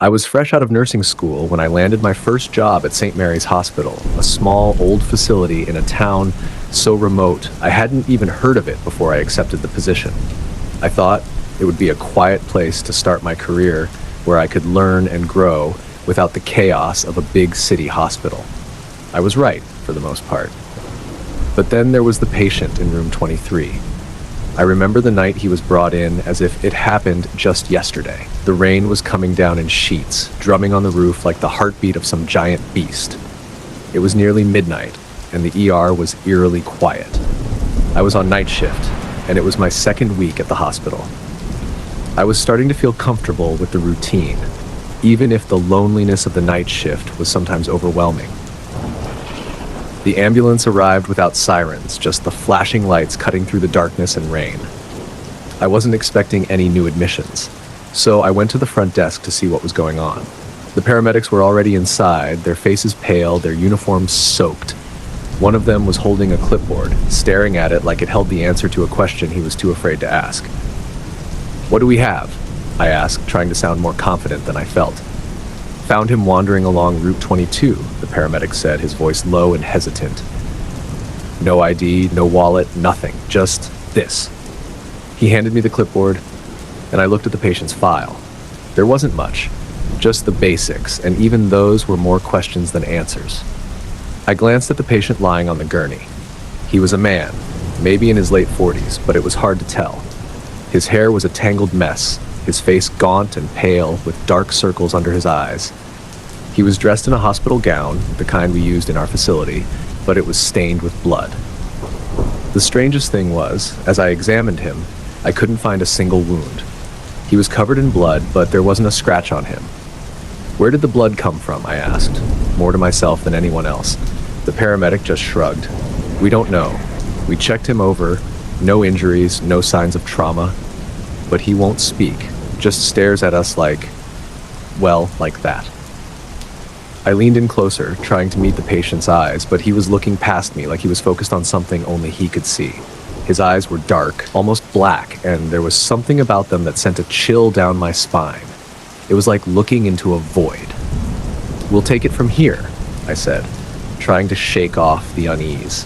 I was fresh out of nursing school when I landed my first job at St. Mary's Hospital, a small, old facility in a town so remote I hadn't even heard of it before I accepted the position. I thought it would be a quiet place to start my career where I could learn and grow without the chaos of a big city hospital. I was right, for the most part. But then there was the patient in room 23. I remember the night he was brought in as if it happened just yesterday. The rain was coming down in sheets, drumming on the roof like the heartbeat of some giant beast. It was nearly midnight, and the ER was eerily quiet. I was on night shift, and it was my second week at the hospital. I was starting to feel comfortable with the routine, even if the loneliness of the night shift was sometimes overwhelming. The ambulance arrived without sirens, just the flashing lights cutting through the darkness and rain. I wasn't expecting any new admissions, so I went to the front desk to see what was going on. The paramedics were already inside, their faces pale, their uniforms soaked. One of them was holding a clipboard, staring at it like it held the answer to a question he was too afraid to ask. "What do we have?" I asked, trying to sound more confident than I felt. "Found him wandering along Route 22, the paramedic said, his voice low and hesitant. "No ID, no wallet, nothing, just this." He handed me the clipboard, and I looked at the patient's file. There wasn't much, just the basics, and even those were more questions than answers. I glanced at the patient lying on the gurney. He was a man, maybe in his late 40s, but it was hard to tell. His hair was a tangled mess, his face gaunt and pale with dark circles under his eyes. He was dressed in a hospital gown, the kind we used in our facility, but it was stained with blood. The strangest thing was, as I examined him, I couldn't find a single wound. He was covered in blood, but there wasn't a scratch on him. "Where did the blood come from?" I asked, more to myself than anyone else. The paramedic just shrugged. "We don't know. We checked him over, no injuries, no signs of trauma, but he won't speak, just stares at us like that." I leaned in closer, trying to meet the patient's eyes, but he was looking past me like he was focused on something only he could see. His eyes were dark, almost black, and there was something about them that sent a chill down my spine. It was like looking into a void. "We'll take it from here," I said, trying to shake off the unease.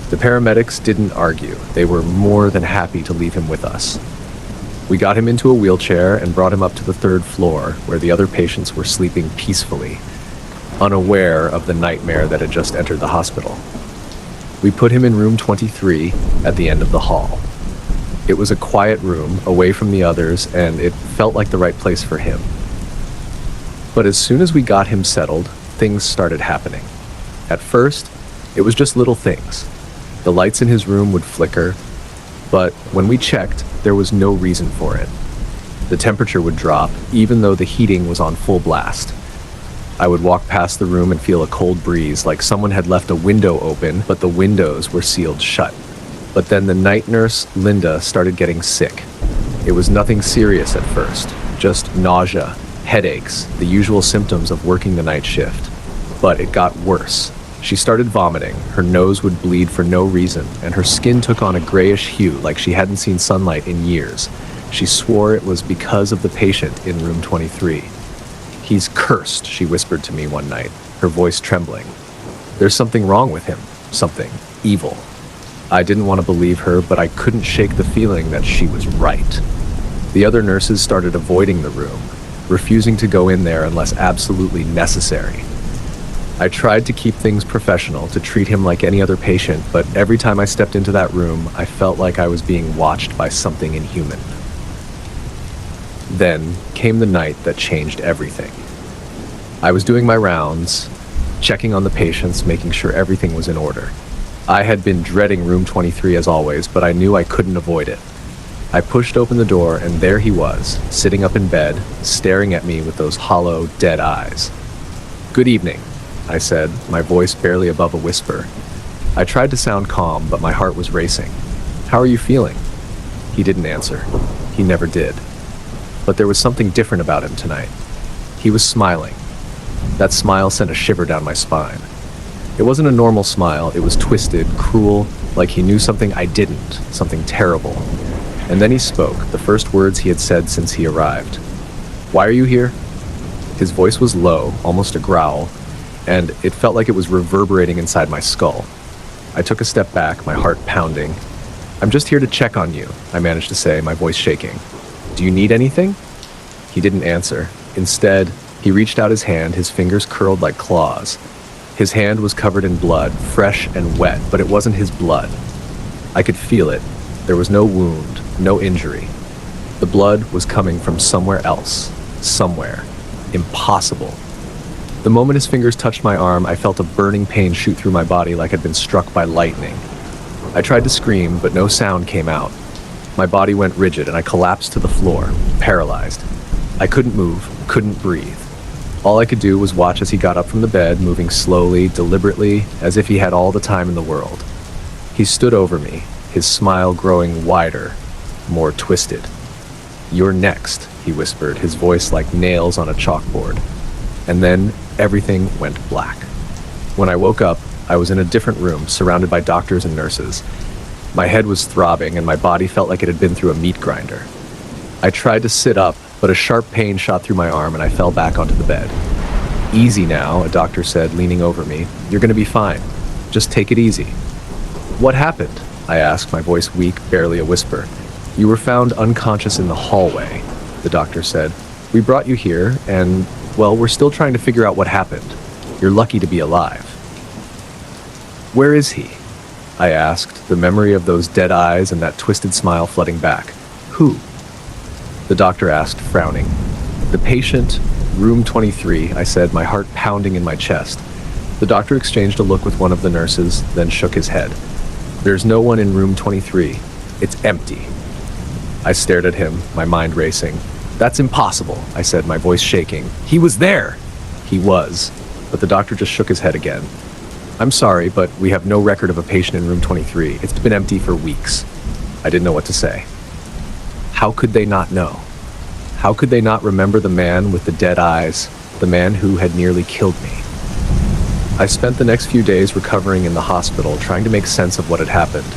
The paramedics didn't argue. They were more than happy to leave him with us. We got him into a wheelchair and brought him up to the third floor, where the other patients were sleeping peacefully, unaware of the nightmare that had just entered the hospital. We put him in room 23 at the end of the hall. It was a quiet room, away from the others, and it felt like the right place for him. But as soon as we got him settled, things started happening. At first, it was just little things. The lights in his room would flicker, but when we checked, there was no reason for it. The temperature would drop, even though the heating was on full blast. I would walk past the room and feel a cold breeze, like someone had left a window open, but the windows were sealed shut. But then the night nurse, Linda, started getting sick. It was nothing serious at first, just nausea, headaches, the usual symptoms of working the night shift. But it got worse. She started vomiting, her nose would bleed for no reason, and her skin took on a grayish hue like she hadn't seen sunlight in years. She swore it was because of the patient in room 23. "He's cursed," she whispered to me one night, her voice trembling. "There's something wrong with him, something evil." I didn't want to believe her, but I couldn't shake the feeling that she was right. The other nurses started avoiding the room, refusing to go in there unless absolutely necessary. I tried to keep things professional, to treat him like any other patient, but every time I stepped into that room, I felt like I was being watched by something inhuman. Then came the night that changed everything. I was doing my rounds, checking on the patients, making sure everything was in order. I had been dreading room 23 as always, but I knew I couldn't avoid it. I pushed open the door, and there he was, sitting up in bed, staring at me with those hollow, dead eyes. "Good evening," I said, my voice barely above a whisper. I tried to sound calm, but my heart was racing. "How are you feeling?" He didn't answer. He never did. But there was something different about him tonight. He was smiling. That smile sent a shiver down my spine. It wasn't a normal smile, it was twisted, cruel, like he knew something I didn't, something terrible. And then he spoke, the first words he had said since he arrived. "Why are you here?" His voice was low, almost a growl, and it felt like it was reverberating inside my skull. I took a step back, my heart pounding. "I'm just here to check on you," I managed to say, my voice shaking. "Do you need anything?" He didn't answer. Instead, he reached out his hand, his fingers curled like claws. His hand was covered in blood, fresh and wet, but it wasn't his blood. I could feel it. There was no wound, no injury. The blood was coming from somewhere else. Somewhere. Impossible. The moment his fingers touched my arm, I felt a burning pain shoot through my body like I'd been struck by lightning. I tried to scream, but no sound came out. My body went rigid and I collapsed to the floor, paralyzed. I couldn't move, couldn't breathe. All I could do was watch as he got up from the bed, moving slowly, deliberately, as if he had all the time in the world. He stood over me, his smile growing wider, more twisted. "You're next," he whispered, his voice like nails on a chalkboard. And then everything went black. When I woke up, I was in a different room, surrounded by doctors and nurses. My head was throbbing and my body felt like it had been through a meat grinder. I tried to sit up, but a sharp pain shot through my arm and I fell back onto the bed. "Easy now," a doctor said, leaning over me. "You're gonna be fine. Just take it easy." "What happened?" I asked, my voice weak, barely a whisper. "You were found unconscious in the hallway," the doctor said. "We brought you here and, well, we're still trying to figure out what happened. You're lucky to be alive." "Where is he?" I asked, the memory of those dead eyes and that twisted smile flooding back. "Who?" The doctor asked, frowning. "The patient, room 23, I said, my heart pounding in my chest. The doctor exchanged a look with one of the nurses, then shook his head. "There's no one in room 23. It's empty." I stared at him, my mind racing. "That's impossible," I said, my voice shaking. "He was there!" He was, but the doctor just shook his head again. "I'm sorry, but we have no record of a patient in room 23. It's been empty for weeks." I didn't know what to say. How could they not know? How could they not remember the man with the dead eyes, the man who had nearly killed me? I spent the next few days recovering in the hospital, trying to make sense of what had happened.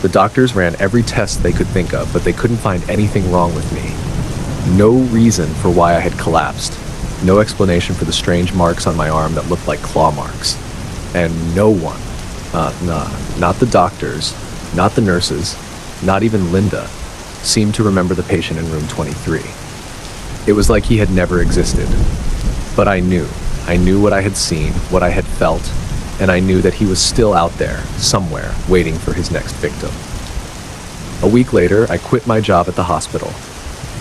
The doctors ran every test they could think of, but they couldn't find anything wrong with me. No reason for why I had collapsed. No explanation for the strange marks on my arm that looked like claw marks. And no one, not the doctors, not the nurses, not even Linda, seemed to remember the patient in room 23. It was like he had never existed. But I knew what I had seen, what I had felt, and I knew that he was still out there, somewhere, waiting for his next victim. A week later, I quit my job at the hospital.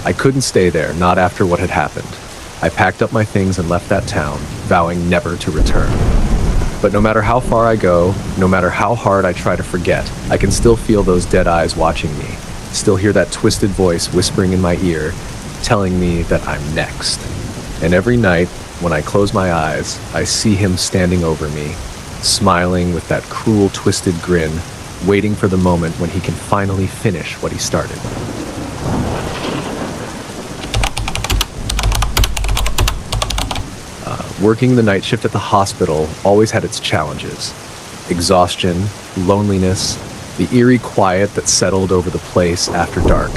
I couldn't stay there, not after what had happened. I packed up my things and left that town, vowing never to return. But no matter how far I go, no matter how hard I try to forget, I can still feel those dead eyes watching me, still hear that twisted voice whispering in my ear, telling me that I'm next. And every night, when I close my eyes, I see him standing over me, smiling with that cruel, twisted grin, waiting for the moment when he can finally finish what he started. Working the night shift at the hospital always had its challenges. Exhaustion, loneliness, the eerie quiet that settled over the place after dark.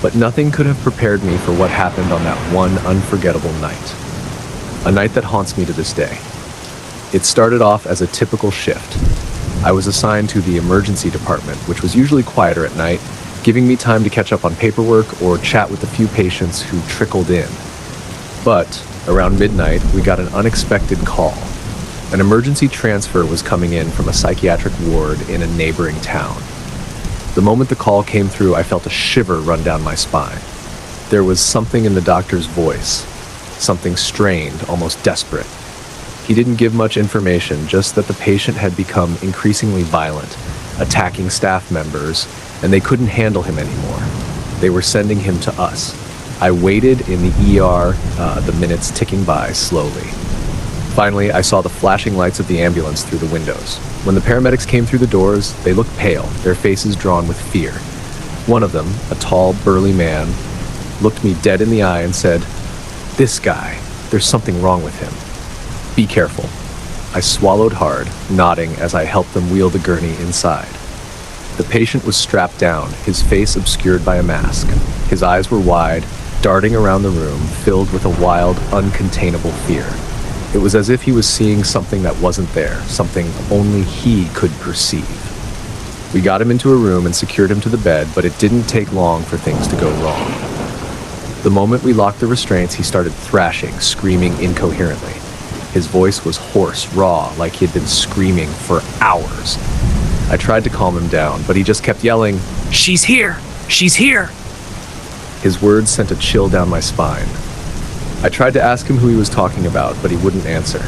But nothing could have prepared me for what happened on that one unforgettable night. A night that haunts me to this day. It started off as a typical shift. I was assigned to the emergency department, which was usually quieter at night, giving me time to catch up on paperwork or chat with the few patients who trickled in. But around midnight, we got an unexpected call. An emergency transfer was coming in from a psychiatric ward in a neighboring town. The moment the call came through, I felt a shiver run down my spine. There was something in the doctor's voice, something strained, almost desperate. He didn't give much information, just that the patient had become increasingly violent, attacking staff members, and they couldn't handle him anymore. They were sending him to us. I waited in the ER, the minutes ticking by slowly. Finally, I saw the flashing lights of the ambulance through the windows. When the paramedics came through the doors, they looked pale, their faces drawn with fear. One of them, a tall, burly man, looked me dead in the eye and said, "This guy, there's something wrong with him. Be careful." I swallowed hard, nodding as I helped them wheel the gurney inside. The patient was strapped down, his face obscured by a mask. His eyes were wide, darting around the room, filled with a wild, uncontainable fear. It was as if he was seeing something that wasn't there, something only he could perceive. We got him into a room and secured him to the bed, but it didn't take long for things to go wrong. The moment we locked the restraints, he started thrashing, screaming incoherently. His voice was hoarse, raw, like he had been screaming for hours. I tried to calm him down, but he just kept yelling, "She's here! She's here!" His words sent a chill down my spine. I tried to ask him who he was talking about, but he wouldn't answer.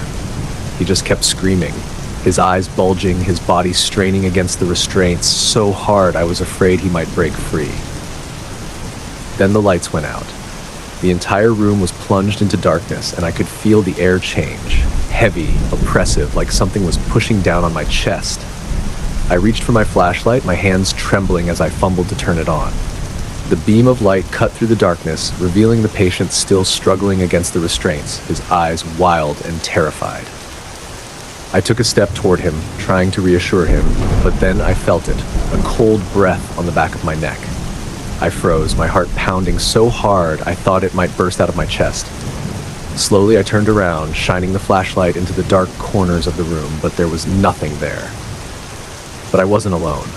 He just kept screaming, his eyes bulging, his body straining against the restraints so hard I was afraid he might break free. Then the lights went out. The entire room was plunged into darkness, and I could feel the air change, heavy, oppressive, like something was pushing down on my chest. I reached for my flashlight, my hands trembling as I fumbled to turn it on. The beam of light cut through the darkness, revealing the patient still struggling against the restraints, his eyes wild and terrified. I took a step toward him, trying to reassure him, but then I felt it, a cold breath on the back of my neck. I froze, my heart pounding so hard I thought it might burst out of my chest. Slowly I turned around, shining the flashlight into the dark corners of the room, but there was nothing there. But I wasn't alone.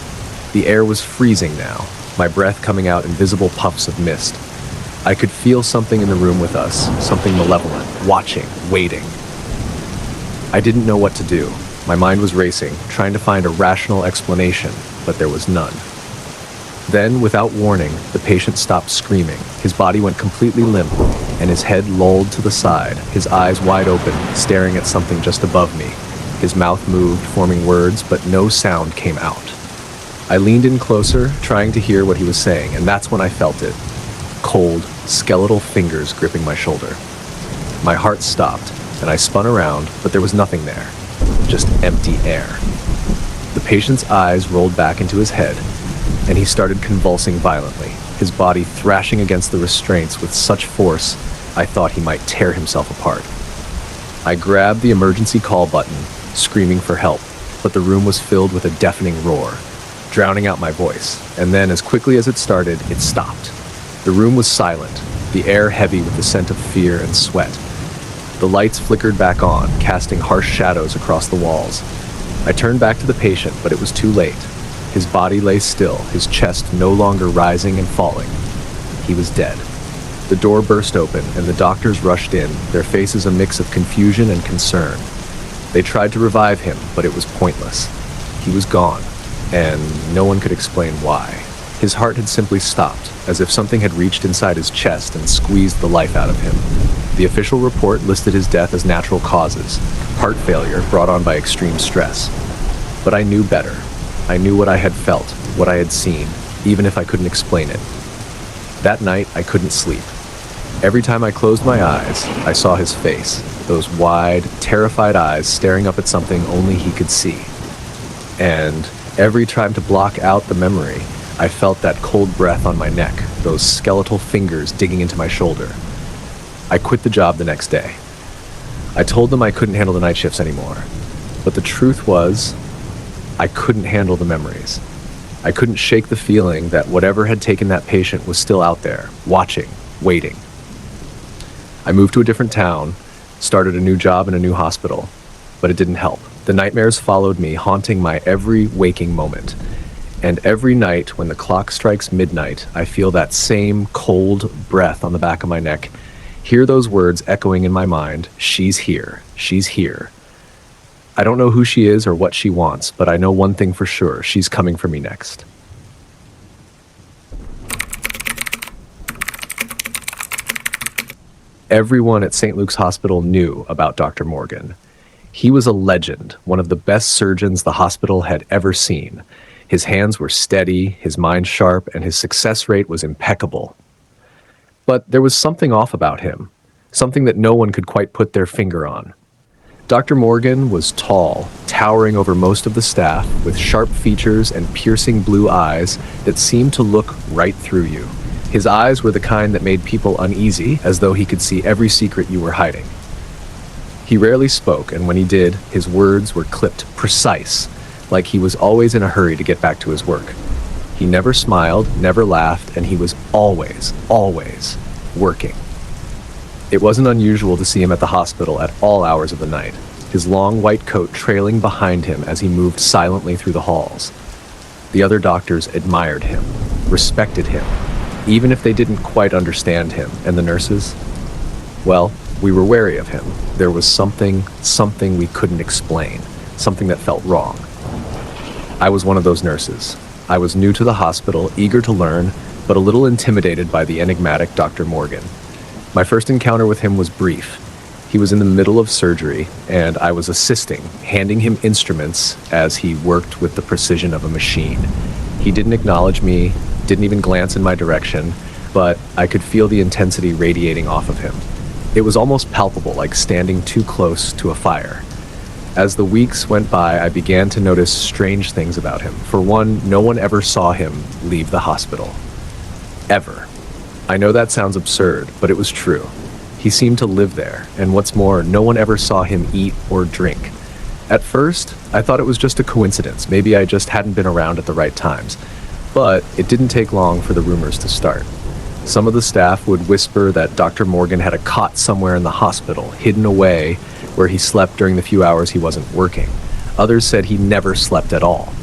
The air was freezing now, my breath coming out in visible puffs of mist. I could feel something in the room with us, something malevolent, watching, waiting. I didn't know what to do. My mind was racing, trying to find a rational explanation, but there was none. Then, without warning, the patient stopped screaming. His body went completely limp, and his head lolled to the side, his eyes wide open, staring at something just above me. His mouth moved, forming words, but no sound came out. I leaned in closer, trying to hear what he was saying, and that's when I felt it. Cold, skeletal fingers gripping my shoulder. My heart stopped, and I spun around, but there was nothing there. Just empty air. The patient's eyes rolled back into his head, and he started convulsing violently, his body thrashing against the restraints with such force I thought he might tear himself apart. I grabbed the emergency call button, screaming for help, but the room was filled with a deafening roar, drowning out my voice, and then as quickly as it started, it stopped. The room was silent, the air heavy with the scent of fear and sweat. The lights flickered back on, casting harsh shadows across the walls. I turned back to the patient, but it was too late. His body lay still, his chest no longer rising and falling. He was dead. The door burst open, and the doctors rushed in, their faces a mix of confusion and concern. They tried to revive him, but it was pointless. He was gone, and no one could explain why. His heart had simply stopped, as if something had reached inside his chest and squeezed the life out of him. The official report listed his death as natural causes, heart failure brought on by extreme stress. But I knew better. I knew what I had felt, what I had seen, even if I couldn't explain it. That night, I couldn't sleep. Every time I closed my eyes, I saw his face, those wide, terrified eyes staring up at something only he could see. And every time to block out the memory, I felt that cold breath on my neck, those skeletal fingers digging into my shoulder. I quit the job the next day. I told them I couldn't handle the night shifts anymore. But the truth was, I couldn't handle the memories. I couldn't shake the feeling that whatever had taken that patient was still out there, watching, waiting. I moved to a different town, started a new job in a new hospital, but it didn't help. The nightmares followed me, haunting my every waking moment. And every night when the clock strikes midnight, I feel that same cold breath on the back of my neck, hear those words echoing in my mind, "She's here, she's here." I don't know who she is or what she wants, but I know one thing for sure, she's coming for me next. Everyone at St. Luke's Hospital knew about Dr. Morgan. He was a legend, one of the best surgeons the hospital had ever seen. His hands were steady, his mind sharp, and his success rate was impeccable. But there was something off about him, something that no one could quite put their finger on. Dr. Morgan was tall, towering over most of the staff, with sharp features and piercing blue eyes that seemed to look right through you. His eyes were the kind that made people uneasy, as though he could see every secret you were hiding. He rarely spoke, and when he did, his words were clipped precise, like he was always in a hurry to get back to his work. He never smiled, never laughed, and he was always working. It wasn't unusual to see him at the hospital at all hours of the night, his long white coat trailing behind him as he moved silently through the halls. The other doctors admired him, respected him, even if they didn't quite understand him, and the nurses? Well, we were wary of him. There was something we couldn't explain, something that felt wrong. I was one of those nurses. I was new to the hospital, eager to learn, but a little intimidated by the enigmatic Dr. Morgan. My first encounter with him was brief. He was in the middle of surgery, and I was assisting, handing him instruments as he worked with the precision of a machine. He didn't acknowledge me, didn't even glance in my direction, but I could feel the intensity radiating off of him. It was almost palpable, like standing too close to a fire. As the weeks went by, I began to notice strange things about him. For one, no one ever saw him leave the hospital. Ever. I know that sounds absurd, but it was true. He seemed to live there, and what's more, no one ever saw him eat or drink. At first, I thought it was just a coincidence. Maybe I just hadn't been around at the right times. But it didn't take long for the rumors to start. Some of the staff would whisper that Dr. Morgan had a cot somewhere in the hospital, hidden away where he slept during the few hours he wasn't working. Others said he never slept at all.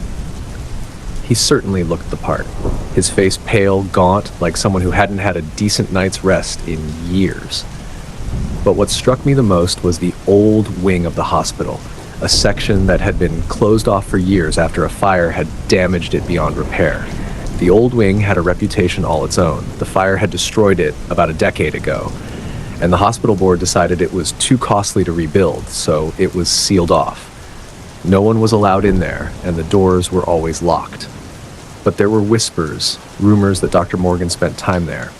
He certainly looked the part. His face pale, gaunt, like someone who hadn't had a decent night's rest in years. But what struck me the most was the old wing of the hospital, a section that had been closed off for years after a fire had damaged it beyond repair. The old wing had a reputation all its own. The fire had destroyed it about a decade ago, and the hospital board decided it was too costly to rebuild, so it was sealed off. No one was allowed in there, and the doors were always locked. But there were whispers, rumors that Dr. Morgan spent time there,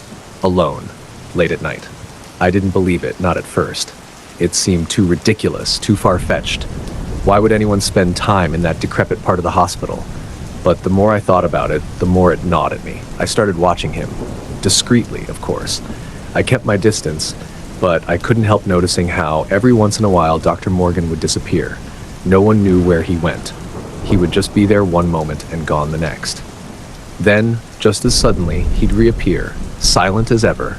alone, late at night. I didn't believe it, not at first. It seemed too ridiculous, too far-fetched. Why would anyone spend time in that decrepit part of the hospital? But the more I thought about it, the more it gnawed at me. I started watching him. Discreetly, of course. I kept my distance, but I couldn't help noticing how every once in a while Dr. Morgan would disappear. No one knew where he went. He would just be there one moment and gone the next. Then, just as suddenly, he'd reappear, silent as ever,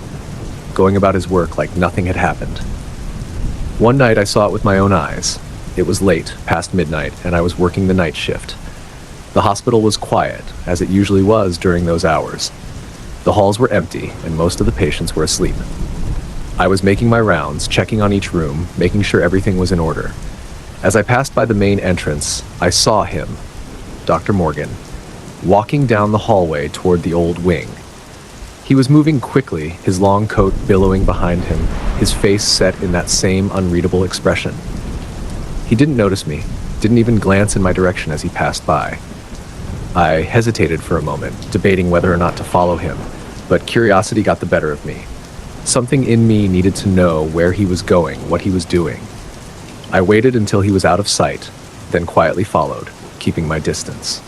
going about his work like nothing had happened. One night I saw it with my own eyes. It was late, past midnight, and I was working the night shift. The hospital was quiet, as it usually was during those hours. The halls were empty, and most of the patients were asleep. I was making my rounds, checking on each room, making sure everything was in order. As I passed by the main entrance, I saw him, Dr. Morgan, walking down the hallway toward the old wing. He was moving quickly, his long coat billowing behind him, his face set in that same unreadable expression. He didn't notice me, didn't even glance in my direction as he passed by. I hesitated for a moment, debating whether or not to follow him, but curiosity got the better of me. Something in me needed to know where he was going, what he was doing. I waited until he was out of sight, then quietly followed, keeping my distance.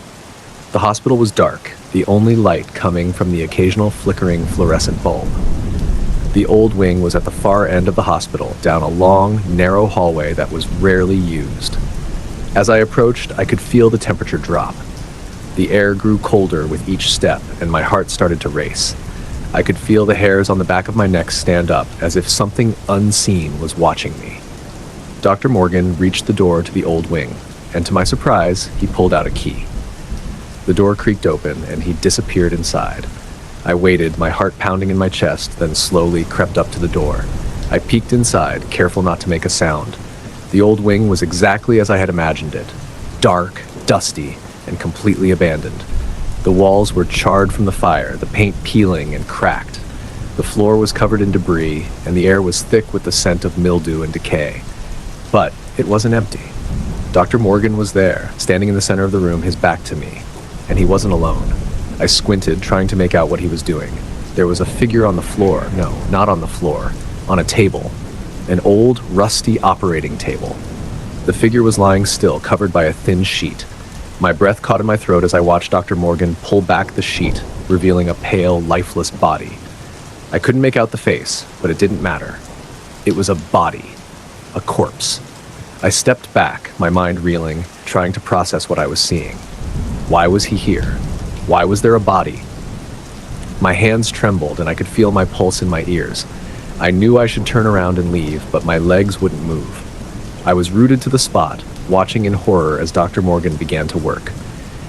The hospital was dark, the only light coming from the occasional flickering fluorescent bulb. The old wing was at the far end of the hospital, down a long, narrow hallway that was rarely used. As I approached, I could feel the temperature drop. The air grew colder with each step, and my heart started to race. I could feel the hairs on the back of my neck stand up, as if something unseen was watching me. Dr. Morgan reached the door to the old wing, and to my surprise, he pulled out a key. The door creaked open, and he disappeared inside. I waited, my heart pounding in my chest, then slowly crept up to the door. I peeked inside, careful not to make a sound. The old wing was exactly as I had imagined it. Dark, dusty, and completely abandoned. The walls were charred from the fire, the paint peeling and cracked. The floor was covered in debris, and the air was thick with the scent of mildew and decay. But it wasn't empty. Dr. Morgan was there, standing in the center of the room, his back to me. And he wasn't alone. I squinted, trying to make out what he was doing. There was a figure on the floor. No, not on the floor. On a table. An old, rusty operating table. The figure was lying still, covered by a thin sheet. My breath caught in my throat as I watched Dr. Morgan pull back the sheet, revealing a pale, lifeless body. I couldn't make out the face, but it didn't matter. It was a body. A corpse. I stepped back, my mind reeling, trying to process what I was seeing. Why was he here? Why was there a body? My hands trembled and I could feel my pulse in my ears. I knew I should turn around and leave, but my legs wouldn't move. I was rooted to the spot, watching in horror as Dr. Morgan began to work.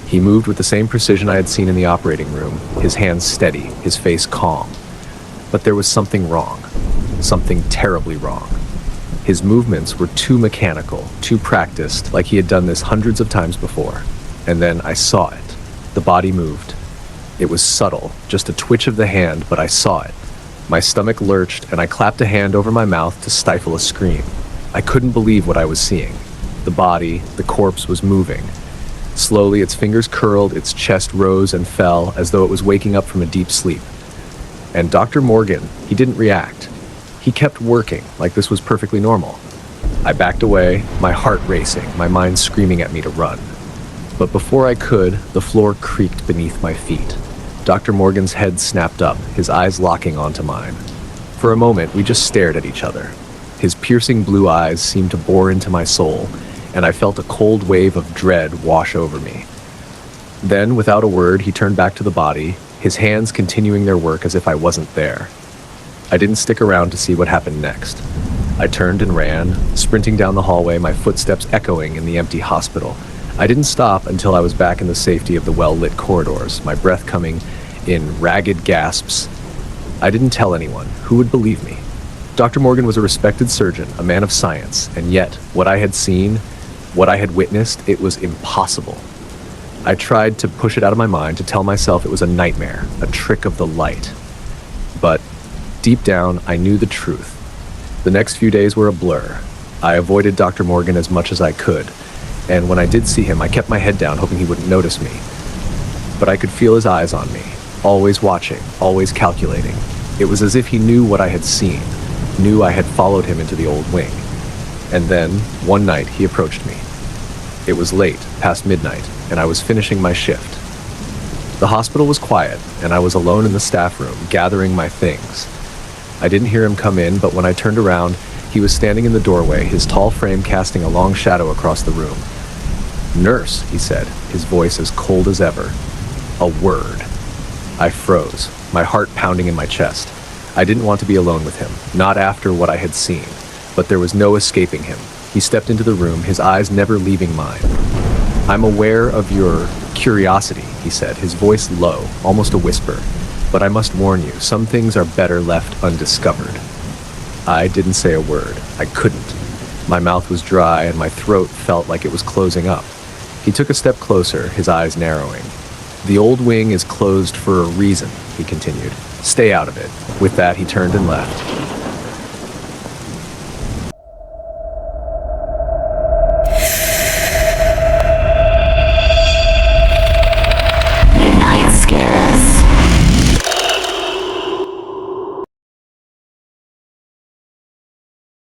He moved with the same precision I had seen in the operating room, his hands steady, his face calm. But there was something wrong, something terribly wrong. His movements were too mechanical, too practiced, like he had done this hundreds of times before. And then I saw it. The body moved. It was subtle, just a twitch of the hand, but I saw it. My stomach lurched, and I clapped a hand over my mouth to stifle a scream. I couldn't believe what I was seeing. The body, the corpse, was moving. Slowly, its fingers curled, its chest rose and fell as though it was waking up from a deep sleep. And Dr. Morgan, he didn't react. He kept working like this was perfectly normal. I backed away, my heart racing, my mind screaming at me to run. But before I could, the floor creaked beneath my feet. Dr. Morgan's head snapped up, his eyes locking onto mine. For a moment, we just stared at each other. His piercing blue eyes seemed to bore into my soul, and I felt a cold wave of dread wash over me. Then, without a word, he turned back to the body, his hands continuing their work as if I wasn't there. I didn't stick around to see what happened next. I turned and ran, sprinting down the hallway, my footsteps echoing in the empty hospital. I didn't stop until I was back in the safety of the well-lit corridors, my breath coming in ragged gasps. I didn't tell anyone. Who would believe me? Dr. Morgan was a respected surgeon, a man of science, and yet, what I had seen, what I had witnessed, it was impossible. I tried to push it out of my mind, to tell myself it was a nightmare, a trick of the light. But deep down, I knew the truth. The next few days were a blur. I avoided Dr. Morgan as much as I could, and when I did see him, I kept my head down, hoping he wouldn't notice me. But I could feel his eyes on me, always watching, always calculating. It was as if he knew what I had seen, knew I had followed him into the old wing. And then, one night, he approached me. It was late, past midnight, and I was finishing my shift. The hospital was quiet, and I was alone in the staff room, gathering my things. I didn't hear him come in, but when I turned around, he was standing in the doorway, his tall frame casting a long shadow across the room. "Nurse," he said, his voice as cold as ever. A word. I froze, my heart pounding in my chest. I didn't want to be alone with him, not after what I had seen, but there was no escaping him. He stepped into the room, his eyes never leaving mine. "I'm aware of your curiosity," he said, his voice low, almost a whisper. "But I must warn you, some things are better left undiscovered." I didn't say a word. I couldn't. My mouth was dry and my throat felt like it was closing up. He took a step closer, his eyes narrowing. "The old wing is closed for a reason," he continued. "Stay out of it." With that, he turned and left.